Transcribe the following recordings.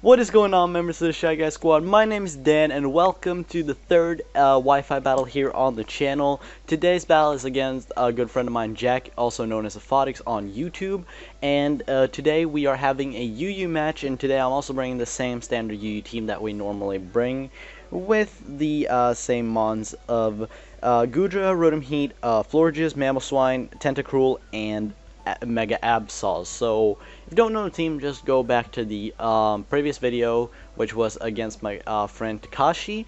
What is going on, members of the Shy Guy Squad? My name is Dan, and welcome to the third Wi-Fi battle here on the channel. Today's battle is against a good friend of mine, Jack, also known as Aphotics on YouTube. And today we are having a UU match, and today I'm also bringing the same standard UU team that we normally bring, with the same mons of Gudra, Rotom Heat, Florges, Mamoswine, Tentacruel, and Mega Absol. So if you don't know the team, just go back to the previous video, which was against my friend Takashi,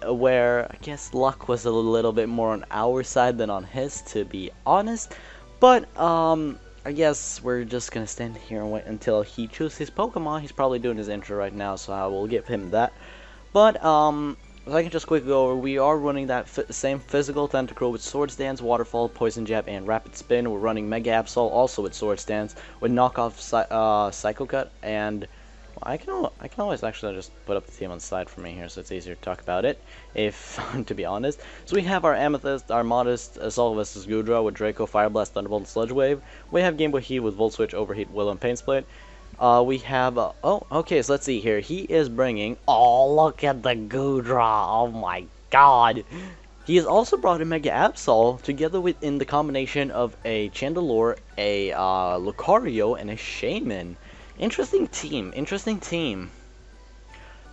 where I guess luck was a little bit more on our side than on his, to be honest. But I guess we're just gonna stand here and wait until he chooses his Pokemon. He's probably doing his intro right now, so I will give him that. But if I can just quickly go over, we are running that same physical Tentacruel with Swords Dance, Waterfall, Poison Jab, and Rapid Spin. We're running Mega Absol also with Swords Dance, with knockoff Psycho Cut, and well, I can always actually just put up the team on the side for me here, so it's easier to talk about it, if to be honest. So we have our Amethyst, our Modest, Assault vs. Gudra with Draco, Fire Blast, Thunderbolt, and Sludge Wave. We have Game Boy Heat with Volt Switch, Overheat, Willow, and Pain Split. We have, oh, okay, so let's see here. He is bringing, oh, look at the Gudra, oh my god. He has also brought a Mega Absol, together with, in the combination of a Chandelure, a Lucario, and a Shaman. Interesting team, interesting team.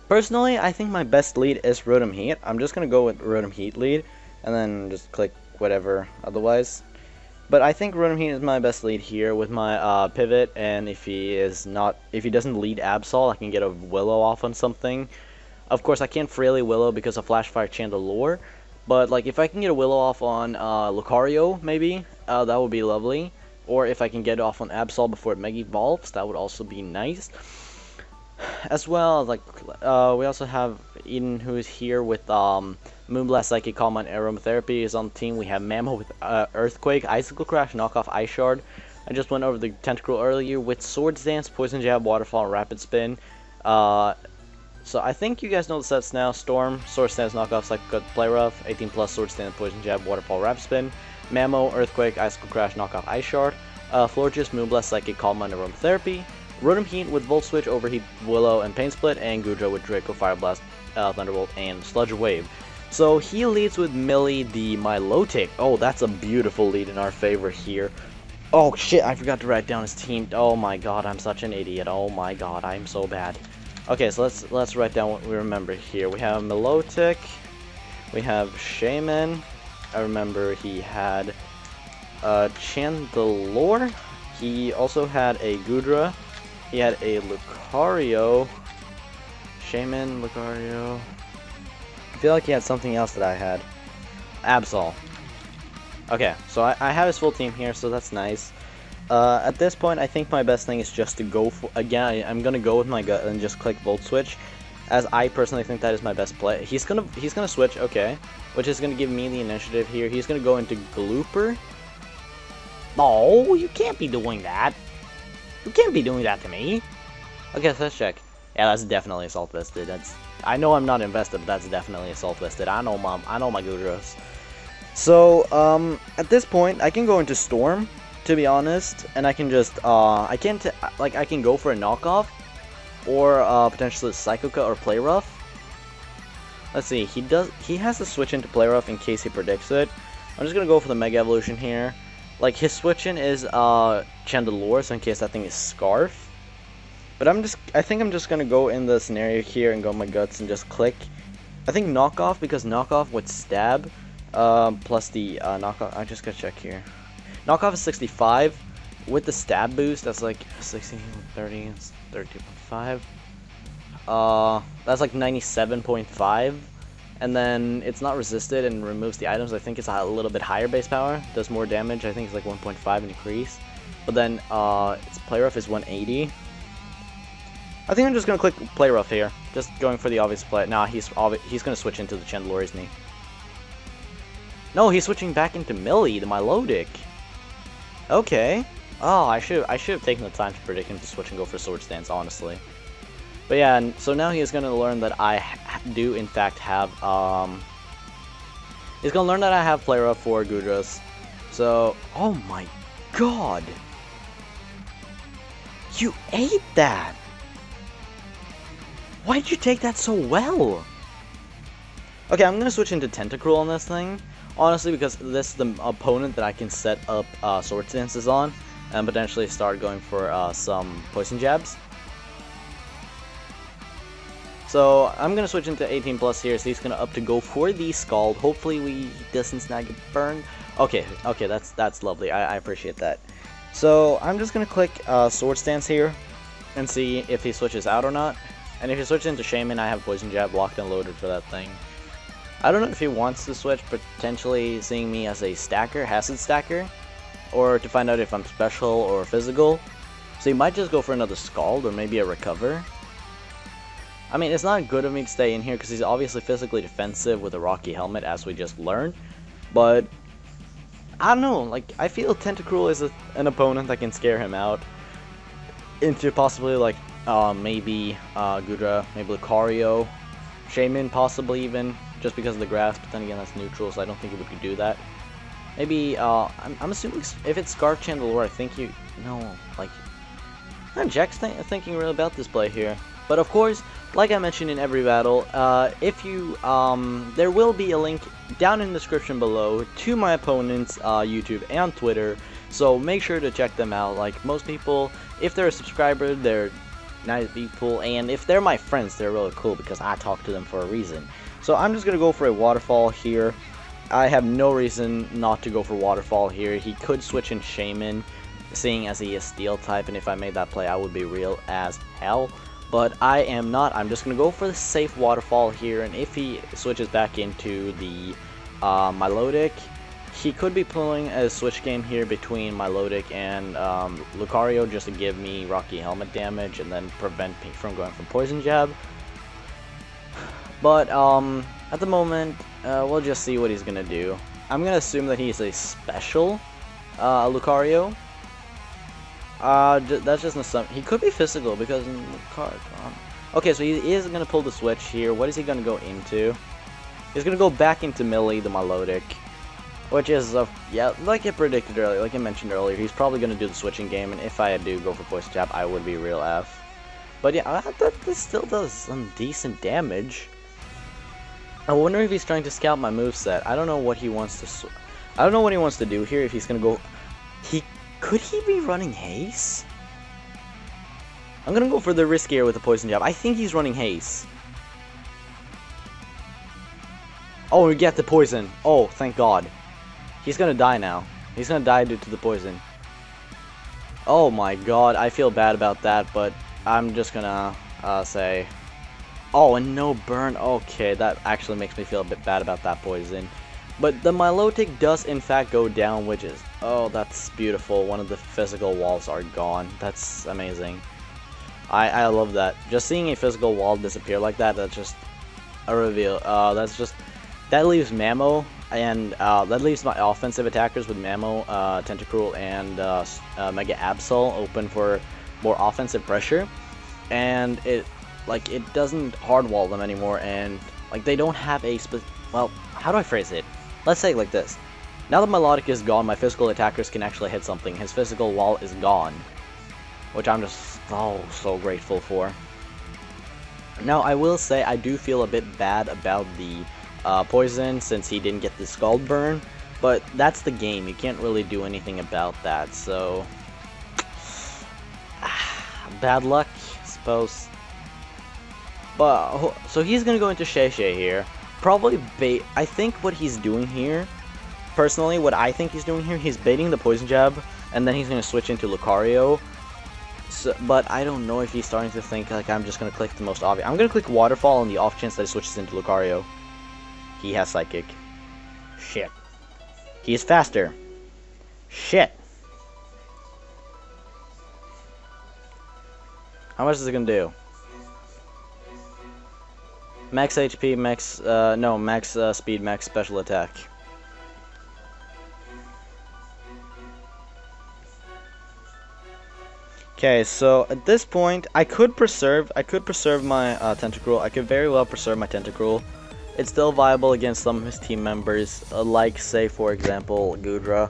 Personally, I think my best lead is Rotom Heat. I'm just gonna go with Rotom Heat lead, and then just click whatever otherwise. But I think Rotom Heat is my best lead here with my pivot, and if he doesn't lead Absol, I can get a Willow off on something. Of course, I can't freely Willow because of Flash Fire Chandelure, but like if I can get a Willow off on Lucario, maybe that would be lovely. Or if I can get it off on Absol before it Mega Evolves, that would also be nice. As well, like we also have Eden, who is here with Moonblast, Psychic Calm, and Aromatherapy is on the team. We have Mammo with Earthquake, Icicle Crash, Knockoff, Ice Shard. I just went over the Tentacruel earlier with Swords Dance, Poison Jab, Waterfall, and Rapid Spin. So I think you guys know the sets now. Storm, Swords Dance, Knockoff, Psychic Cut, Play Rough, 18 plus, Swords Dance, Poison Jab, Waterfall, Rapid Spin. Mammo, Earthquake, Icicle Crash, Knockoff, Ice Shard. Florges, Moonblast, Psychic Calm, and Aromatherapy. Rotom Heat with Volt Switch, Overheat, Willow, and Pain Split, and Gudra with Draco, Fire Blast, Thunderbolt, and Sludge Wave. So he leads with Millie the Milotic. Oh, that's a beautiful lead in our favor here. Oh shit, I forgot to write down his team. Oh my god, I'm such an idiot. Oh my god, I'm so bad. Okay, so let's write down what we remember here. We have Milotic, we have Shaman. I remember he had Chandelure. He also had a Gudra. He had a Lucario, Shaman, Lucario. I feel like he had something else that I had. Absol. Okay, so I have his full team here, so that's nice. At this point, I think my best thing is just to go for, again, I'm gonna go with my gut and just click Volt Switch, as I personally think that is my best play. He's gonna switch, okay, which is gonna give me the initiative here. He's gonna go into Glooper. No, you can't be doing that. You can't be doing that to me. Okay, so let's check. Yeah, that's definitely Assault Vested. I know I'm not invested, but that's definitely Assault Vested. I know my Gudras. So, at this point, I can go into Storm, to be honest, and I can just, I can go for a knockoff, or, potentially Psycho Cut or Play Rough. Let's see, he has to switch into Play Rough in case he predicts it. I'm just gonna go for the Mega Evolution here. Like, his switch-in is, Chandelure, so in case that thing is Scarf. But I think I'm just gonna go in the scenario here and go my guts and just click. I think Knockoff, because Knockoff with Stab, plus the, Knockoff, I just gotta check here. Knockoff is 65, with the Stab boost, that's like 16, 30, it's 32.5. That's like 97.5. And then it's not resisted and removes the items. I think it's a little bit higher base power. Does more damage. I think it's like 1.5 increase. But then its Play Rough is 180. I think I'm just gonna click Play Rough here. Just going for the obvious play. Nah, he's gonna switch into the Chandelure, isn't he? No, he's switching back into Millie, the Milotic. Okay. Oh, I should have taken the time to predict him to switch and go for Swords Dance, honestly. But yeah, and so now he is going to learn that I do in fact have, he's going to learn that I have Play Rough for Gudras. So, oh my god! You ate that! Why'd you take that so well? Okay, I'm gonna switch into Tentacruel on this thing. Honestly, because this is the opponent that I can set up Sword Stances on. And potentially start going for some Poison Jabs. So I'm gonna switch into 18 plus here, so he's gonna up to go for the Scald. Hopefully he doesn't snag a burn. Okay, that's lovely. I appreciate that. So I'm just gonna click Sword Stance here and see if he switches out or not. And if he switches into Shaman, I have Poison Jab locked and loaded for that thing. I don't know if he wants to switch, potentially seeing me as a stacker, Acid Stacker, or to find out if I'm special or physical. So he might just go for another Scald or maybe a Recover. I mean, it's not good of me to stay in here because he's obviously physically defensive with a Rocky Helmet, as we just learned. But I don't know, like, I feel Tentacruel is an opponent that can scare him out into possibly like maybe Gudra, maybe Lucario, Shaman possibly even, just because of the grass. But then again, that's neutral, so I don't think it would do that. Maybe, I'm assuming if it's Scarf Chandelure, I think you, no, like, Jack's thinking really about this play here. But of course, like I mentioned in every battle, if you, there will be a link down in the description below to my opponent's YouTube and Twitter, so make sure to check them out. Like, most people, if they're a subscriber, they're nice people, and if they're my friends, they're really cool because I talk to them for a reason. So I'm just gonna go for a Waterfall here. I have no reason not to go for Waterfall here. He could switch in Shaman, seeing as he is Steel type, and if I made that play, I would be real as hell. But I am not. I'm just going to go for the safe Waterfall here, and if he switches back into the Milotic, he could be pulling a switch game here between Milotic and Lucario just to give me Rocky Helmet damage and then prevent me from going for Poison Jab. But at the moment, we'll just see what he's going to do. I'm going to assume that he's a special Lucario. That's just an assumption. He could be physical because in the card. Okay, so he is going to pull the switch here. What is he going to go into? He's going to go back into Millie, the Milotic, which is, yeah, like I predicted earlier, like I mentioned earlier, he's probably going to do the switching game, and if I do go for Poison Jab, I would be real F. But yeah, this still does some decent damage. I wonder if he's trying to scout my moveset. I don't know what he wants to. I don't know what he wants to do here. If he's gonna go, could he be running Haze? I'm gonna go for the riskier with the Poison Jab. I think he's running Haze. Oh, we get the poison. Oh, thank God. He's gonna die now. He's gonna die due to the poison. Oh my God, I feel bad about that, but I'm just gonna say. Oh, and no burn. Okay, that actually makes me feel a bit bad about that poison. But the Milotic does in fact go down, which is, oh, that's beautiful. One of the physical walls are gone. That's amazing. I love that. Just seeing a physical wall disappear like that, that's just a reveal. That leaves Mamo, and that leaves my offensive attackers with Mamo, Tentacruel, and Mega Absol open for more offensive pressure. And it doesn't hardwall them anymore, and like they don't have a well, how do I phrase it? Let's say it like this. Now that Milotic is gone, my physical attackers can actually hit something. His physical wall is gone, which I'm just so grateful for. Now I will say I do feel a bit bad about the poison since he didn't get the Scald burn, but that's the game. You can't really do anything about that, so bad luck, I suppose. But so he's gonna go into Shay here. Probably bait. I think what he's doing here, personally, what I think he's doing here, he's baiting the Poison Jab, and then he's gonna switch into Lucario. So, but I don't know if he's starting to think like I'm just gonna click the most obvious. I'm gonna click Waterfall on the off chance that he switches into Lucario. He has Psychic. Shit. He is faster. Shit. How much is it gonna do? Max HP, max, max speed, max special attack. Okay, so at this point, I could preserve my Tentacruel. I could very well preserve my Tentacruel. It's still viable against some of his team members, like, say, for example, Gudra.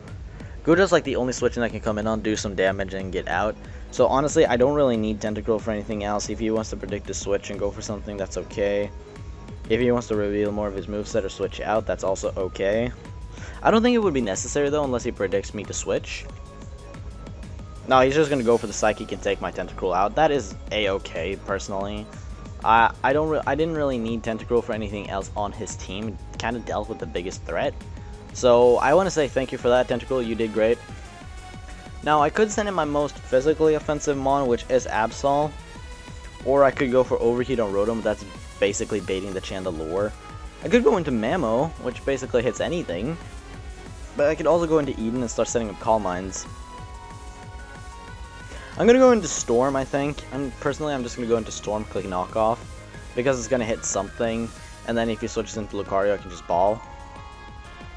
Gudra's like the only switching that can come in on, do some damage, and get out. So honestly, I don't really need Tentacruel for anything else. If he wants to predict the switch and go for something, that's okay. If he wants to reveal more of his moveset or switch out, that's also okay. I don't think it would be necessary though, unless he predicts me to switch. No, he's just gonna go for the Psychic and take my Tentacruel out. That is a-okay, personally. I didn't really need Tentacruel for anything else on his team. It kind of dealt with the biggest threat. So I want to say thank you for that, Tentacruel. You did great. Now I could send in my most physically offensive mon, which is Absol, or I could go for Overheat on Rotom. That's basically baiting the Chandelure. I could go into Mamo, which basically hits anything, but I could also go into Eden and start setting up Calm Minds. I'm gonna go into Storm, I think. Personally, I'm just gonna go into Storm, click Knockoff, because it's gonna hit something, and then if he switches into Lucario, I can just Ball.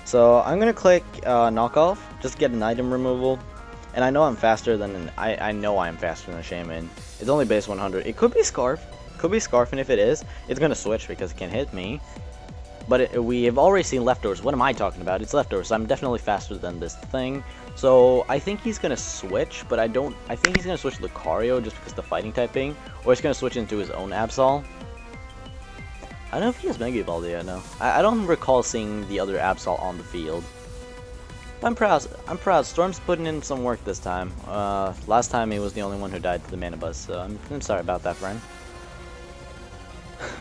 So I'm gonna click Knockoff, just get an item removal, and I know I'm faster than I know I am faster than a Shaman. It's only base 100. It could be Scarf, and if it is, it's gonna switch because it can hit me. But we have already seen Leftovers. What am I talking about? It's Leftovers. I'm definitely faster than this thing. So I think he's gonna switch, but I think he's gonna switch Lucario just because of the fighting typing, or he's gonna switch into his own Absol. I don't know if he has Mega Evolved yet. No, I don't recall seeing the other Absol on the field. I'm proud. Storm's putting in some work this time. Last time he was the only one who died to the Mana Buzz, so I'm sorry about that, friend.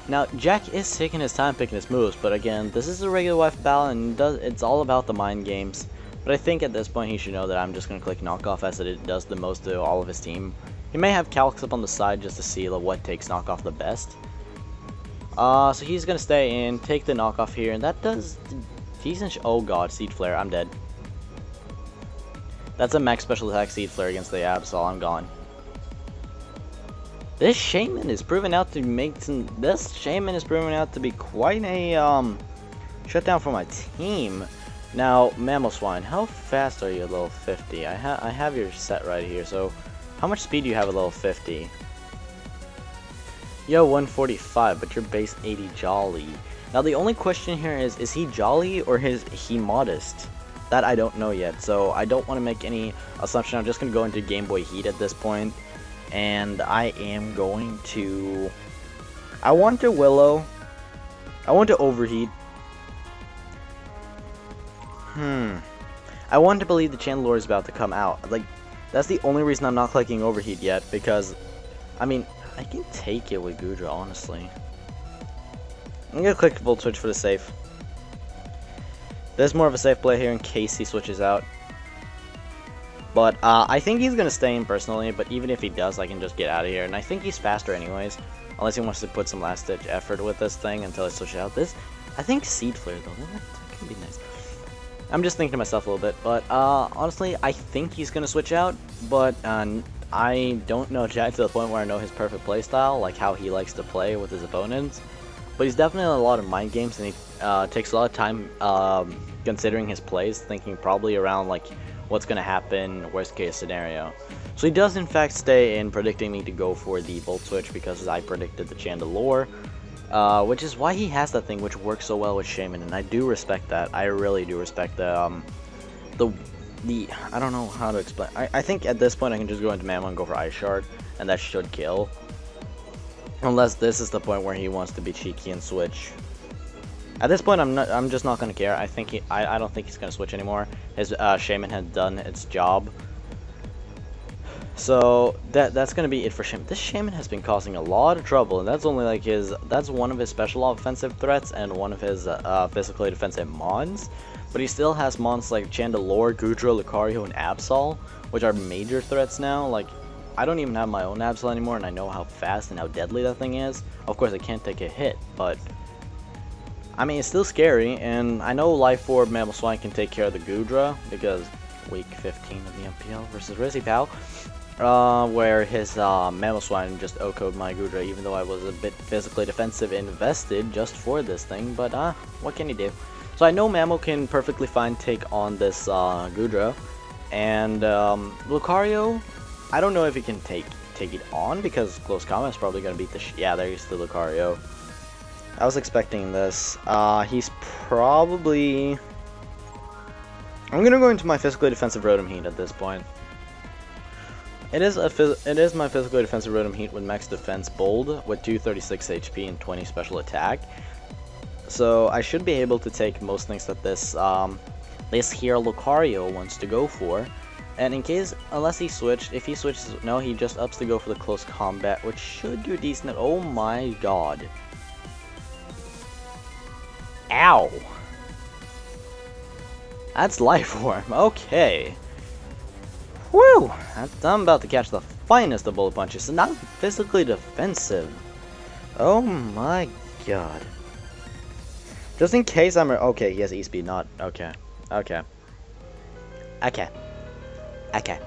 Now, Jack is taking his time picking his moves, but again, this is a regular wife battle, and it's all about the mind games. But I think at this point he should know that I'm just going to click Knockoff, as it does the most to all of his team. He may have Calix up on the side just to see what takes Knockoff the best. So he's going to stay in, take the Knockoff here, and that does decent. Oh god, Seed Flare, I'm dead. That's a max special attack Seed Flare against the Absol, I'm gone. This Shaman is proving out to be quite a shutdown for my team. Now, Mamoswine, how fast are you at level 50? I have your set right here. So, how much speed do you have at level 50? Yo, 145, but you're base 80 Jolly. Now, the only question here is he Jolly or is he Modest? That I don't know yet. So, I don't want to make any assumption. I'm just gonna go into Game Boy Heat at this point. And I am going to... I want to Willow. I want to Overheat. I want to believe the Chandelure is about to come out. Like, that's the only reason I'm not clicking Overheat yet, because, I mean, I can take it with Goodra, honestly. I'm gonna click Volt Switch for the safe. There's more of a safe play here in case he switches out. But I think he's gonna stay in personally, but even if he does, I can just get out of here. And I think he's faster anyways, unless he wants to put some last ditch effort with this thing until I switch out. I think Seed Flare though, that could be nice. I'm just thinking to myself a little bit, but honestly, I think he's gonna switch out, but I don't know Jack to the point where I know his perfect playstyle, like how he likes to play with his opponents. But he's definitely in a lot of mind games, and he takes a lot of time considering his plays, thinking probably around like what's going to happen, worst case scenario. So he does in fact stay in predicting me to go for the Volt Switch because I predicted the Chandelure, which is why he has that thing which works so well with Shaman, and I do respect that. I really do respect the I don't know how to explain. I think at this point I can just go into Mamo and go for Ice Shard, and that should kill. Unless this is the point where he wants to be cheeky and switch. At this point, I'm just not gonna care. I don't think he's gonna switch anymore. His Shaman had done its job. So that's gonna be it for Shaman. This Shaman has been causing a lot of trouble, and that's only like that's one of his special offensive threats and one of his physically defensive mons. But he still has mons like Chandelure, Goodra, Lucario, and Absol, which are major threats now. Like, I don't even have my own Absol anymore, and I know how fast and how deadly that thing is. Of course, it can't take a hit, but I mean, it's still scary, and I know Life Orb Mamoswine can take care of the Goodra, because week 15 of the MPL versus Rizzypow, where his Mamoswine just O-code my Goodra, even though I was a bit physically defensive invested just for this thing, but what can you do? So I know Mamo can perfectly fine take on this Goodra, and Lucario, I don't know if he can take it on, because Close Combat is probably going to beat the yeah, there's the Lucario. I was expecting this. He's probably... I'm gonna go into my physically defensive Rotom Heat at this point. It is my physically defensive Rotom Heat with max defense bold with 236 HP and 20 special attack. So I should be able to take most things that this here Lucario wants to go for. And in case, unless he switched, if he switches, no, he just ups to go for the close combat, which should do decent. Oh my god. Ow. That's Life Form. Okay. Whew. I'm about to catch the finest of bullet punches, and I'm physically defensive. Oh my god. Just in case I'm... Okay, he has E-Speed, not... Okay. Okay. Okay. Okay.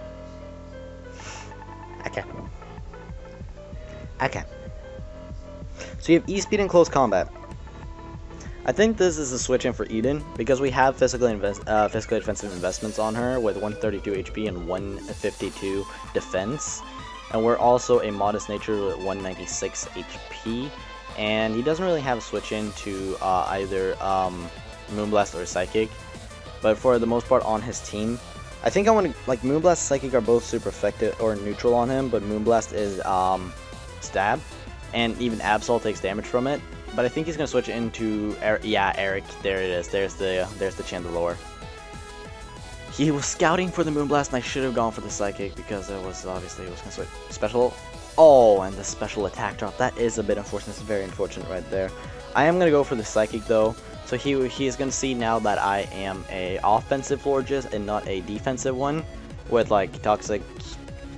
Okay. Okay. So you have E-Speed in close combat. I think this is a switch in for Eden, because we have physically defensive investments on her with 132 HP and 152 defense. And we're also a modest nature with 196 HP. And he doesn't really have a switch into either Moonblast or Psychic. But for the most part on his team, I think I want to, like, Moonblast and Psychic are both super effective or neutral on him, but Moonblast is stab, and even Absol takes damage from it. But I think he's gonna switch into Eric. There it is. There's the Chandelure. He was scouting for the Moonblast, and I should have gone for the Psychic because it was obviously gonna switch special. Oh, and the special attack drop. That is a bit unfortunate. It's very unfortunate right there. I am gonna go for the Psychic though. So he is gonna see now that I am a offensive Florges and not a defensive one, with like Toxic,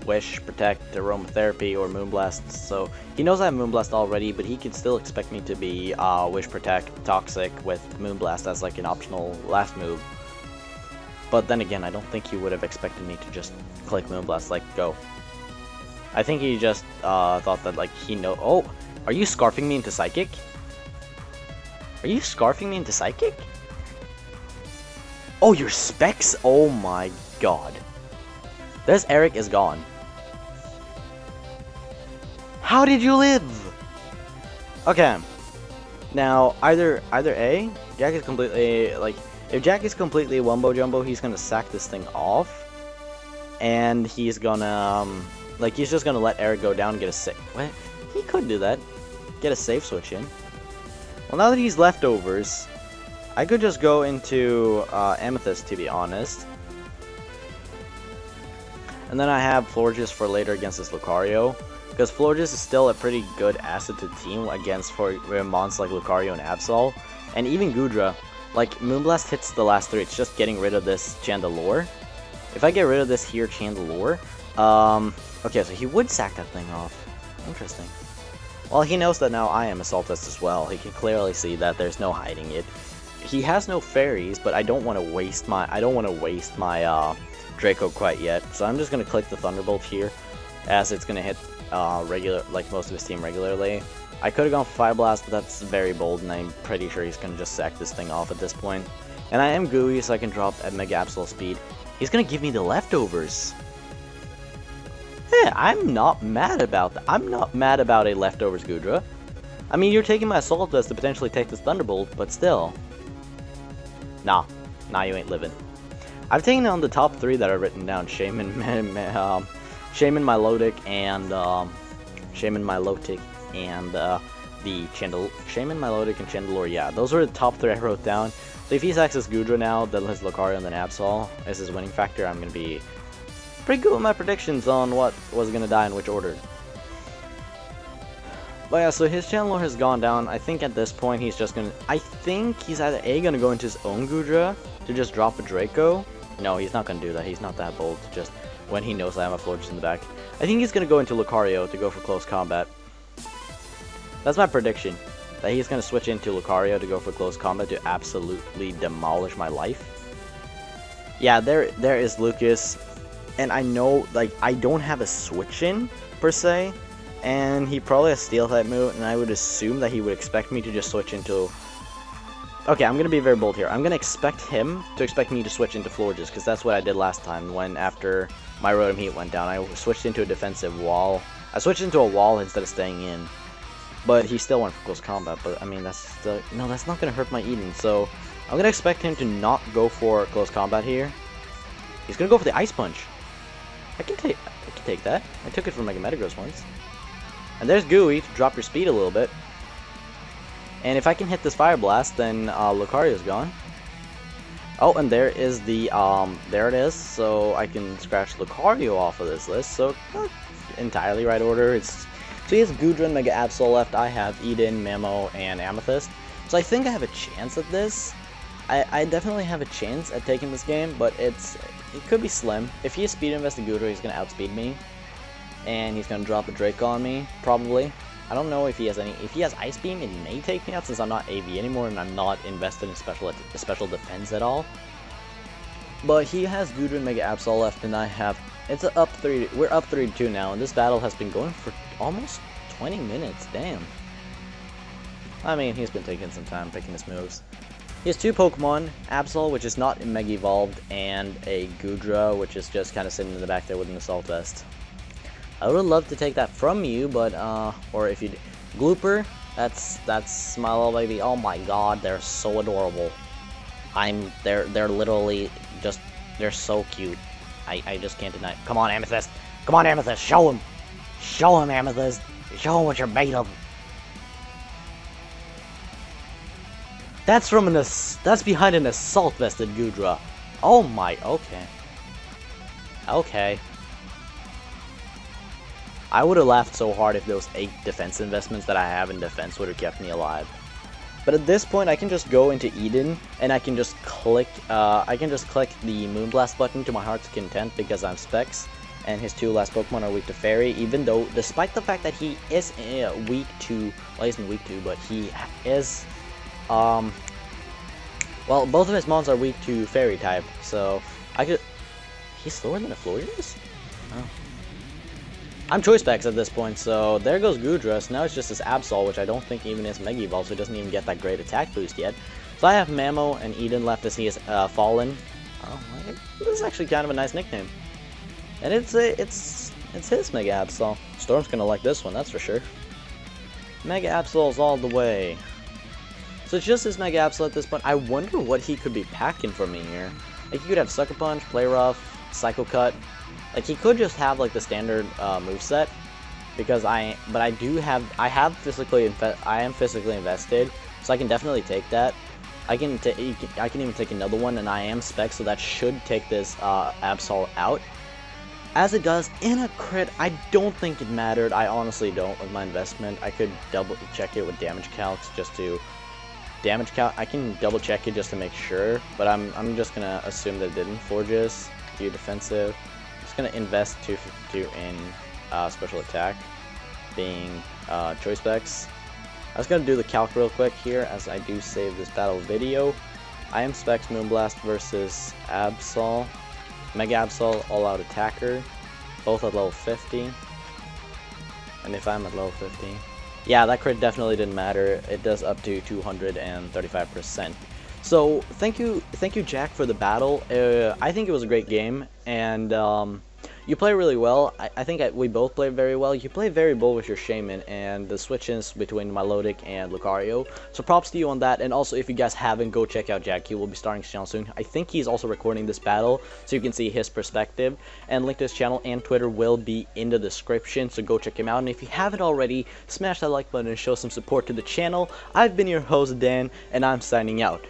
Wish, Protect, Aromatherapy, or Moonblast. So he knows I have Moonblast already, but he can still expect me to be Wish, Protect, Toxic with Moonblast as like an optional last move. But then again, I don't think he would have expected me to just click Moonblast, like, go. I think he just thought that, like, he know. Oh, are you scarfing me into Psychic? Are you scarfing me into Psychic? Oh, your specs? Oh my god. This Eric is gone. How did you live? Okay. Now, either A, Jack is completely, like, if Jack is completely Wumbo Jumbo, he's gonna sack this thing off. And he's gonna, like, he's just gonna let Eric go down and get a save. What? He could do that. Get a save switch in. Well, now that he's leftovers, I could just go into Amethyst, to be honest. And then I have Florges for later against this Lucario. Because Florges is still a pretty good asset to team against for monsters like Lucario and Absol. And even Goodra. Like, Moonblast hits the last three. It's just getting rid of this Chandelure. If I get rid of this here Chandelure... okay, so he would sack that thing off. Interesting. Well, he knows that now I am Assaultist as well. He can clearly see that there's no hiding it. He has no fairies, but I don't want to waste my Draco quite yet. So I'm just gonna click the Thunderbolt here, as it's gonna hit like most of his team regularly. I could have gone for Fire Blast, but that's very bold, and I'm pretty sure he's gonna just sack this thing off at this point. And I am gooey, so I can drop at Mega Absol speed. He's gonna give me the leftovers. Yeah, I'm not mad about that. I'm not mad about a leftovers Goodra. I mean, you're taking my Assault Vest to potentially take this Thunderbolt, but still. Nah, you ain't living. I've taken on the top three that are written down: Shaman, Milotic, and Shaman, Milotic, and Chandelure. Yeah, those were the top three I wrote down. So if he sacks his Goodra now, then his Lucario and then Absol is his winning factor, I'm gonna be pretty good with my predictions on what was gonna die in which order. But yeah, so his Chandelure has gone down. I think at this point he's just gonna... I think he's either A, gonna go into his own Goodra to just drop a Draco. No, he's not gonna do that. He's not that bold, just when he knows I have a Florges in the back. I think he's gonna go into Lucario to go for close combat. That's my prediction. That he's gonna switch into Lucario to go for close combat to absolutely demolish my life. Yeah, there is Lucas. And I know, like, I don't have a switch in, per se. And he probably has Steel type move, and I would assume that he would expect me to just switch into... Okay, I'm gonna be very bold here. I'm gonna expect him to expect me to switch into Florges, because that's what I did last time, when after my Rotom Heat went down, I switched into a defensive wall. I switched into a wall instead of staying in. But he still went for close combat, but I mean, that's still... No, that's not gonna hurt my Eden, so... I'm gonna expect him to not go for close combat here. He's gonna go for the Ice Punch. I can can take that. I took it from Mega Metagross once. And there's Gooey to drop your speed a little bit. And if I can hit this Fire Blast, then Lucario's gone. Oh, and there is the, there it is. So I can scratch Lucario off of this list. So, entirely right order. So he has Goodra and Mega Absol left. I have Eden, Mamo, and Amethyst. So I think I have a chance at this. I definitely have a chance at taking this game, but it could be slim. If he has Speed Invested Goodra, he's going to outspeed me. And he's going to drop a Drake on me, probably. I don't know if he has any. If he has Ice Beam, it may take me out since I'm not AV anymore and I'm not invested in special defense at all. But he has Goodra and Mega Absol left, and I have. It's up 3. We're up 3-2 now, and this battle has been going for almost 20 minutes. Damn. I mean, he's been taking some time picking his moves. He has 2 Pokemon, Absol, which is not Mega Evolved, and a Goodra, which is just kind of sitting in the back there with an Assault Vest. I would love to take that from you, but, or if you Glooper, that's my little baby. Oh my god, they're so adorable. They're literally just, they're so cute. I just can't deny it. Come on, Amethyst. Come on, Amethyst, show him. Show him, Amethyst. Show him what you're made of. That's from that's behind an Assault Vested Goodra. Oh my, okay. Okay. I would have laughed so hard if those 8 defense investments that I have in defense would have kept me alive. But at this point, I can just go into Eden, and I can just click the Moonblast button to my heart's content because I'm Specs, and his 2 last Pokemon are weak to Fairy, even though, despite the fact that he is weak to, well, he's not weak to, but he is, well, both of his mons are weak to Fairy type, so I could, he's slower than a Florius? Oh. I'm Choice Specs at this point, so there goes Goodra. So now it's just this Absol, which I don't think even is Mega Evolved, so it doesn't even get that great attack boost yet. So I have Mamo and Eden left as he is Fallen. Oh, this is actually kind of a nice nickname. And it's his Mega Absol. Storm's gonna like this one, that's for sure. Mega Absol's all the way. So it's just his Mega Absol at this point. I wonder what he could be packing for me here. Like, he could have Sucker Punch, Play Rough, Psycho Cut. Like, he could just have, like, the standard moveset, because I am physically invested, so I can definitely take that. I can even take another one, and I am Spec, so that should take this Absol out. As it does, in a crit, I don't think it mattered. I honestly don't with my investment. I could double check it with damage calcs just to I can double check it just to make sure, but I'm just gonna assume that it didn't. Forges, do defensive. Gonna invest 252 in special attack, being Choice Specs. I was gonna do the calc real quick here as I do save this battle video. I am Specs Moonblast versus Absol, Mega Absol, All Out Attacker, both at level 50. And if I'm at level 50, yeah, that crit definitely didn't matter. It does up to 235%. So thank you Jack for the battle. I think it was a great game, and you play really well. I think we both played very well. You play very bold with your Shaman and the switch-ins between Milotic and Lucario. So props to you on that. And also, if you guys haven't, go check out Jack. He will be starting his channel soon. I think he's also recording this battle, so you can see his perspective. And link to his channel and Twitter will be in the description, so go check him out. And if you haven't already, smash that like button and show some support to the channel. I've been your host, Dan, and I'm signing out.